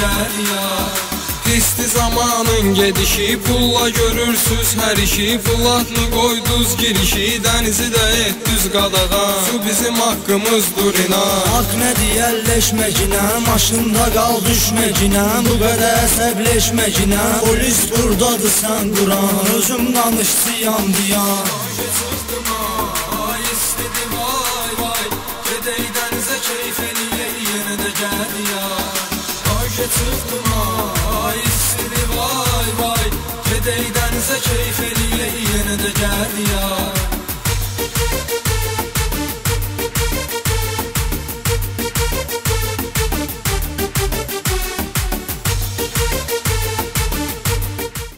gəl ya. Pisdi zamanın gedişi, pulla görürsüz hər işi. Pulatını qoyduz girişi, dənizi də etdüz qadağan. Su bizim haqqımızdır inan. Haqq nədir əlləşməginə, maşında qal düşməginə. Bu qədər əsəbləşməginə, polis buradadır sən duran. Özüm danışsıyam diyan. Çıxdım ay istedi vay vay, gedək dənizə keyf eləyək yenə də gəl ya. Çıxdım ay istedi vay vay, gedək dənizə keyf eləyək yenə də gəl ya.